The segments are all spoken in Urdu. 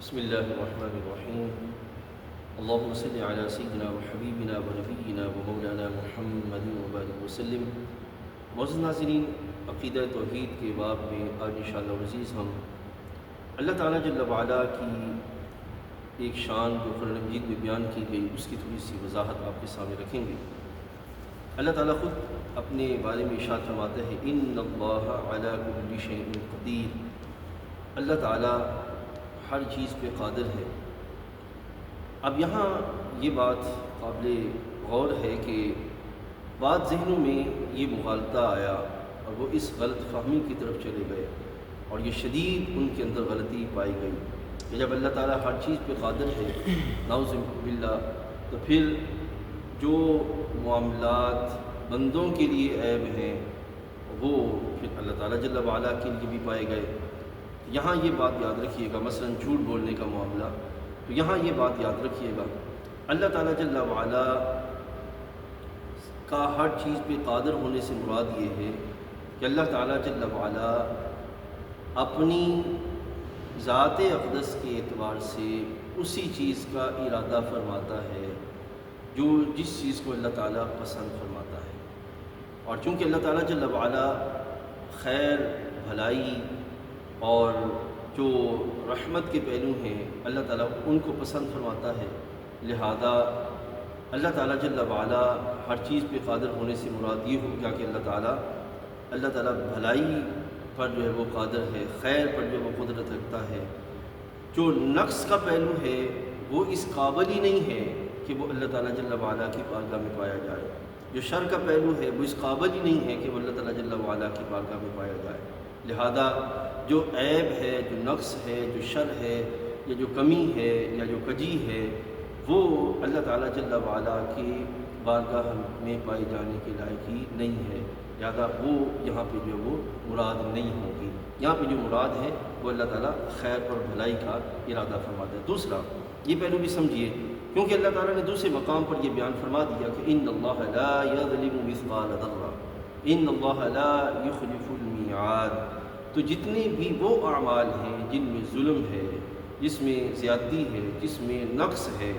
بسم اللہ الرحمن الرحیم اللہم صلی علی سیدنا و حبیبنا و نبینا و مولانا محمد وبارک وسلم۔ معزز ناظرین، عقیدہ توحید کے باب میں آج انشاءاللہ عزیز ہم اللہ تعالیٰ جل وعلا کی ایک شان جو قرآن مجید میں بیان کی گئی اس کی تھوڑی سی وضاحت آپ کے سامنے رکھیں گے۔ اللہ تعالیٰ خود اپنے بارے میں ارشاد فرماتا ہے ان اللہ علی کل شیء قدیر، اللہ تعالیٰ ہر چیز پہ قادر ہے۔ اب یہاں یہ بات قابل غور ہے کہ بعض ذہنوں میں یہ مغالطہ آیا اور وہ اس غلط فہمی کی طرف چلے گئے اور یہ شدید ان کے اندر غلطی پائی گئی کہ جب اللہ تعالیٰ ہر چیز پہ قادر ہے نعوذ باللہ، تو پھر جو معاملات بندوں کے لیے عیب ہیں وہ پھر اللہ تعالیٰ جل وعلا کے لیے بھی پائے گئے۔ یہاں یہ بات یاد رکھیے گا، مثلا جھوٹ بولنے کا معاملہ، تو یہاں یہ بات یاد رکھیے گا اللہ تعالیٰ جل وعلا کا ہر چیز پہ قادر ہونے سے مراد یہ ہے کہ اللہ تعالیٰ جل وعلا اپنی ذات اقدس کے اعتبار سے اسی چیز کا ارادہ فرماتا ہے جو جس چیز کو اللہ تعالیٰ پسند فرماتا ہے، اور چونکہ اللہ تعالیٰ جل وعلا خیر، بھلائی اور جو رحمت کے پہلو ہیں اللہ تعالیٰ ان کو پسند فرماتا ہے، لہذا اللہ تعالیٰ جل وعلا ہر چیز پہ قادر ہونے سے مراد یہ ہو گیا کہ اللہ تعالیٰ بھلائی پر جو ہے وہ قادر ہے، خیر پر جو وہ قدرت رکھتا ہے۔ جو نقص کا پہلو ہے وہ اس قابل ہی نہیں ہے کہ وہ اللہ تعالیٰ جل وعلا کی بارگاہ میں پایا جائے، جو شر کا پہلو ہے وہ اس قابل ہی نہیں ہے کہ وہ اللہ تعالیٰ جل وعلا کی بارگاہ میں پایا جائے۔ لہذا جو عیب ہے، جو نقص ہے، جو شر ہے یا جو کمی ہے یا جو کجی ہے وہ اللہ تعالیٰ جل وعلا کی بارگاہ میں پائے جانے کے لائق ہی نہیں ہے، لہذا وہ یہاں پہ جو وہ مراد نہیں ہوگی۔ یہاں پہ جو مراد ہے وہ اللہ تعالیٰ خیر اور بھلائی کا ارادہ فرماتا ہے۔ دوسرا یہ پہلو بھی سمجھیے، کیونکہ اللہ تعالیٰ نے دوسرے مقام پر یہ بیان فرما دیا کہ ان اللہ لا یظلم مثقال ذرہ ان اللہ لا یخلف المیعاد، تو جتنے بھی وہ اعمال ہیں جن میں ظلم ہے، جس میں زیادتی ہے، جس میں نقص ہے،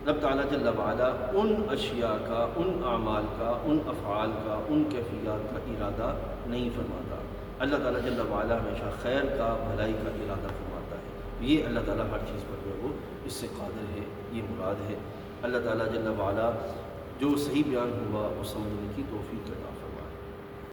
رب تعالیٰ جل وعلا ان اشیاء کا، ان اعمال کا، ان افعال کا، ان کیفیات کا ارادہ نہیں فرماتا۔ اللہ تعالیٰ جل وعلا ہمیشہ خیر کا، بھلائی کا ارادہ فرماتا ہے۔ یہ اللہ تعالیٰ ہر چیز پر جو ہے وہ اس سے قادر ہے، یہ مراد ہے۔ اللہ تعالیٰ جل وعلا جو صحیح بیان ہوا وہ سمجھنے کی توفیق عطا فرمائے۔